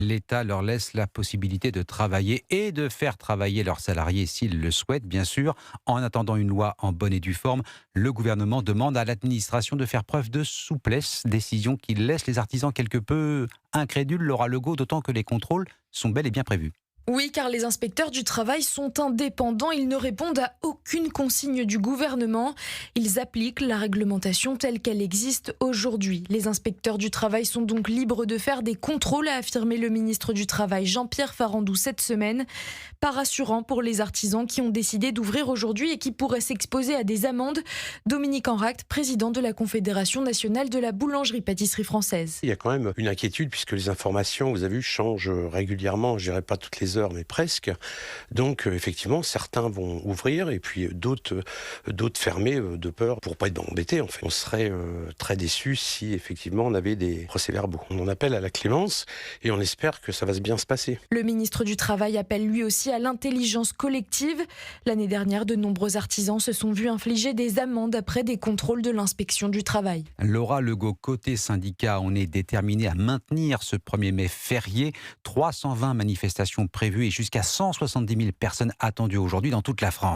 L'État leur laisse la possibilité de travailler et de faire travailler leurs salariés s'ils le souhaitent, bien sûr. En attendant une loi en bonne et due forme, le gouvernement demande à l'administration de faire preuve de souplesse, décision qui laisse les artisans quelque peu incrédules, Laura Legault, d'autant que les contrôles sont bel et bien prévus. Oui, car les inspecteurs du travail sont indépendants, ils ne répondent à aucune consigne du gouvernement. Ils appliquent la réglementation telle qu'elle existe aujourd'hui. Les inspecteurs du travail sont donc libres de faire des contrôles, a affirmé le ministre du Travail Jean-Pierre Farandou cette semaine. Pas rassurant pour les artisans qui ont décidé d'ouvrir aujourd'hui et qui pourraient s'exposer à des amendes. Dominique Enract, président de la Confédération nationale de la boulangerie-pâtisserie française. Il y a quand même une inquiétude puisque les informations, vous avez vu, changent régulièrement, je dirais pas toutes les heures, mais presque. Donc effectivement, certains vont ouvrir et puis d'autres fermer de peur pour pas être embêtés. En fait, on serait très déçus si effectivement on avait des procès-verbaux. On en appelle à la clémence et on espère que ça va bien se passer. Le ministre du Travail appelle lui aussi à l'intelligence collective. L'année dernière, de nombreux artisans se sont vus infliger des amendes après des contrôles de l'inspection du travail. Laura Legault, côté syndicat, on est déterminé à maintenir ce 1er mai férié. 320 manifestations prévues et jusqu'à 170 000 personnes attendues aujourd'hui dans toute la France.